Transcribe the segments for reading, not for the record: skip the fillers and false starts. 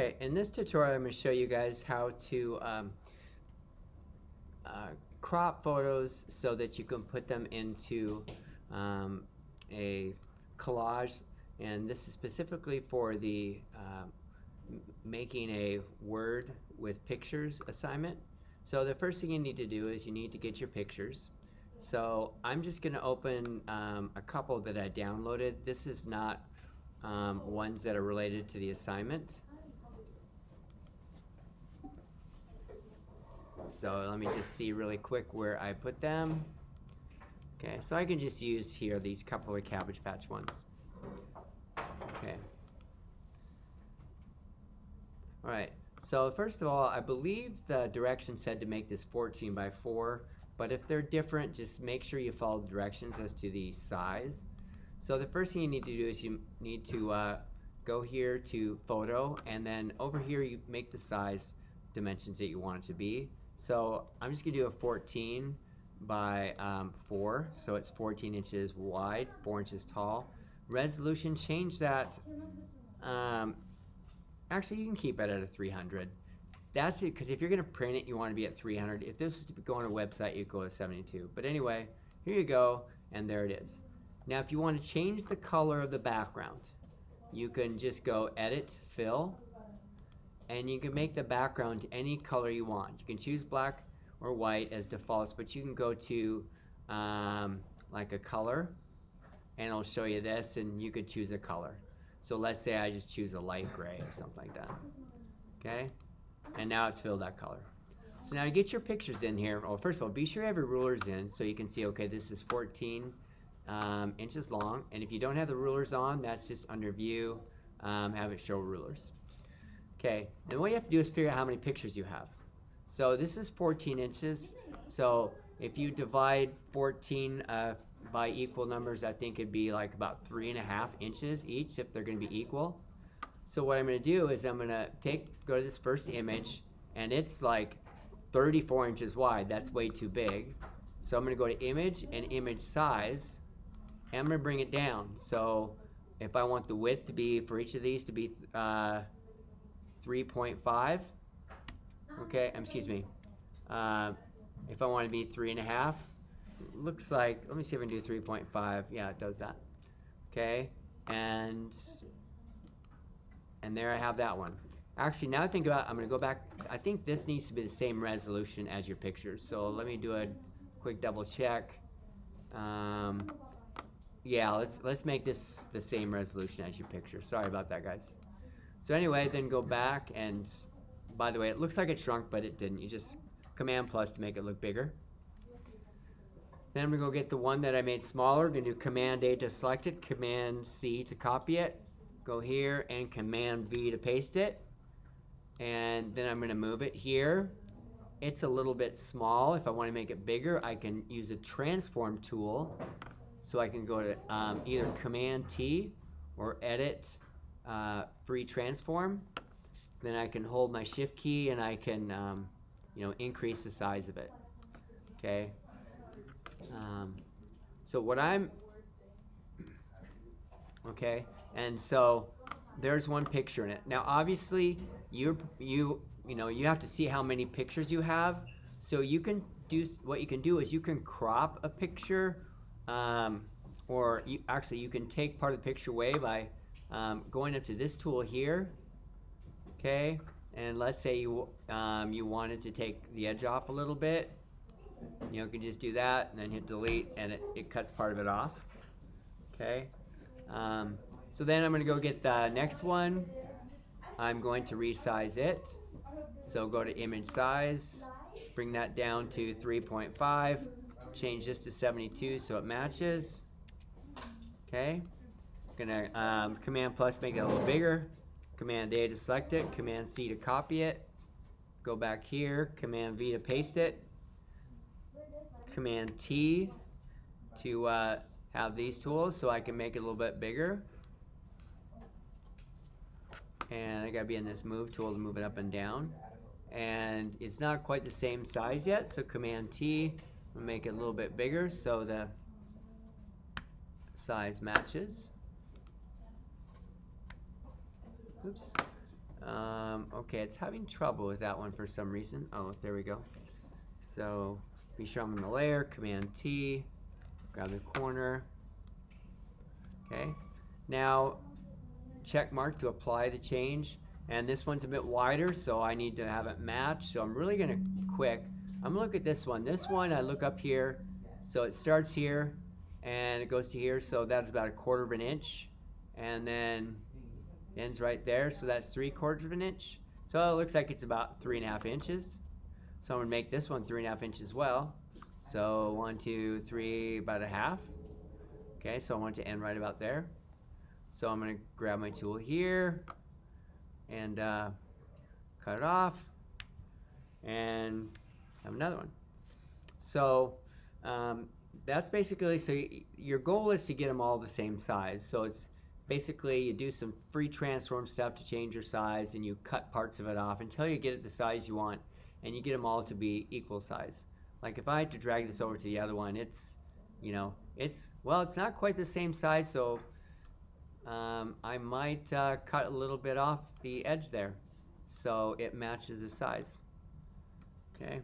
Okay, in this tutorial I'm going to show you guys how to crop photos so that you can put them into a collage, and this is specifically for the making a Word with pictures assignment. So the first thing you need to do is you need to get your pictures. So I'm just going to open a couple that I downloaded. This is not ones that are related to the assignment. So let me just see really quick where I put them. Okay, so I can just use here these couple of Cabbage Patch ones. Okay. All right, so first of all, I believe the directions said to make this 14 by 4, but if they're different, just make sure you follow the directions as to the size. So the first thing you need to do is you need to go here to Photo, and then over here you make the size dimensions that you want it to be. So I'm just going to do a 14 by 4, so it's 14 inches wide, 4 inches tall. Resolution, change that. Actually, you can keep it at a 300. That's it, because if you're going to print it, you want to be at 300. If this was to go on a website, you'd go to 72. But anyway, here you go, and there it is. Now, if you want to change the color of the background, you can just go Edit, Fill, and you can make the background any color you want. You can choose black or white as defaults, but you can go to like a color, and it'll show you this, and you could choose a color. So let's say I just choose a light gray or something like that. Okay? And now it's filled that color. So now to get your pictures in here, well, first of all, be sure every ruler's in so you can see, okay, this is 14 inches long. And if you don't have the rulers on, that's just under View, have it show rulers. Okay, then what you have to do is figure out how many pictures you have. So this is 14 inches. So if you divide 14 by equal numbers, I think it'd be like about 3.5 inches each if they're going to be equal. So what I'm going to do is I'm going to go to this first image, and it's like 34 inches wide. That's way too big. So I'm going to go to Image and Image Size, and I'm going to bring it down. So if I want the width to be, for each of these to be 3.5, okay, excuse me, if I want to be 3.5, looks like, let me see if I can do 3.5. Yeah, it does that. Okay, and there I have that one. Actually, now I think about it, I'm going to go back. I think this needs to be the same resolution as your pictures. So let me do a quick double check. Yeah, let's make this the same resolution as your picture. Sorry about that, guys. So anyway, then go back, and by the way, it looks like it shrunk, but it didn't. You just Command plus to make it look bigger. Then I'm going to go get the one that I made smaller. I'm going to do Command A to select it, Command C to copy it. Go here and Command V to paste it. And then I'm going to move it here. It's a little bit small. If I want to make it bigger, I can use a transform tool. So I can go to either Command T or Edit Free Transform. Then I can hold my Shift key and I can increase the size of it. Okay. So what I'm okay, and so there's one picture in it. Now obviously you have to see how many pictures you have. So you can do, what you can do is you can crop a picture, or you can take part of the picture away by going up to this tool here. Okay, and let's say you wanted to take the edge off a little bit. You can just do that and then hit delete, and it cuts part of it off. Okay, so then I'm going to go get the next one. I'm going to resize it. So go to Image Size, bring that down to 3.5, change this to 72 so it matches. Okay, gonna Command plus make it a little bigger. Command A to select it, Command C to copy it. Go back here, Command V to paste it. Command T to have these tools so I can make it a little bit bigger. And I gotta be in this move tool to move it up and down. And it's not quite the same size yet, so Command T will make it a little bit bigger so the size matches. Oops. Okay, it's having trouble with that one for some reason. Oh, there we go. So be sure I'm in the layer, Command T, grab the corner. Okay, now check mark to apply the change. And this one's a bit wider, so I need to have it match. So I'm really gonna I'm gonna look at this one. This one, I look up here. So it starts here and it goes to here. So that's about 1/4 of an inch. And then ends right there. So that's 3/4 of an inch. So it looks like it's about 3.5 inches. So I'm gonna make this one 3.5 inches as well. So 1, 2, 3, about 1/2. Okay, so I want it to end right about there. So I'm gonna grab my tool here and cut it off and have another one. So that's basically, so your goal is to get them all the same size. So it's basically you do some free transform stuff to change your size, and you cut parts of it off until you get it the size you want, and you get them all to be equal size. Like if I had to drag this over to the other one, it's, you know, it's not quite the same size, so I might cut a little bit off the edge there so it matches the size. Okay.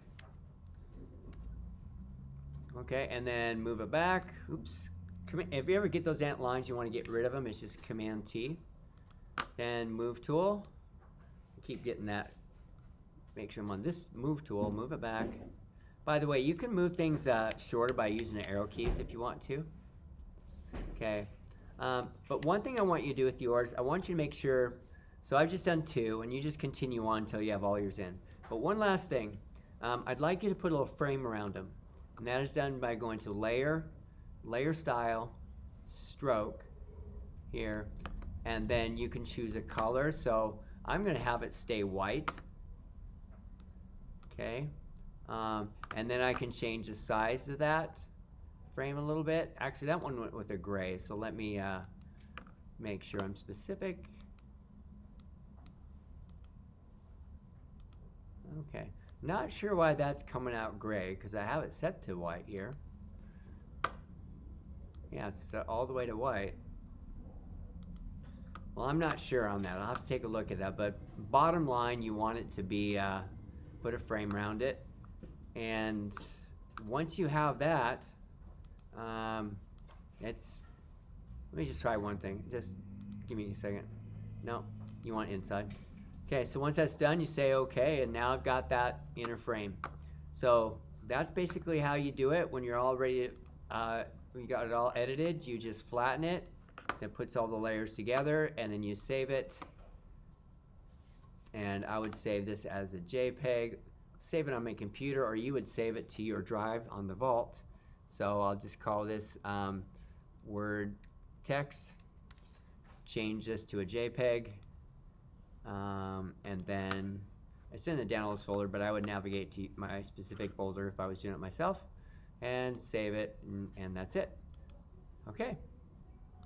Okay, and then move it back. Oops. If you ever get those ant lines, you want to get rid of them, it's just Command T. Then Move Tool. Keep getting that. Make sure I'm on this Move Tool. Move it back. By the way, you can move things shorter by using the arrow keys if you want to. Okay. But one thing I want you to do with yours, I want you to make sure, so I've just done 2, and you just continue on until you have all yours in. But one last thing, I'd like you to put a little frame around them. And that is done by going to Layer, Layer Style, Stroke, here, and then you can choose a color. So I'm going to have it stay white. Okay. And then I can change the size of that frame a little bit. Actually, that one went with a gray, so let me make sure I'm specific. Okay, not sure why that's coming out gray because I have it set to white here. Yeah, it's all the way to white. Well, I'm not sure on that. I'll have to take a look at that, but bottom line, you want it to be, put a frame around it. And once you have that, let me just try one thing. Just give me a second. No, you want inside. Okay, so once that's done, you say okay, and now I've got that inner frame. So that's basically how you do it. When you're all ready, when you got it all edited, you just flatten it. That puts all the layers together, and then you save it. And I would save this as a JPEG. Save it on my computer, or you would save it to your drive on the vault. So I'll just call this Word Text. Change this to a JPEG. And then it's in the downloads folder, but I would navigate to my specific folder if I was doing it myself, and save it, and that's it. Okay.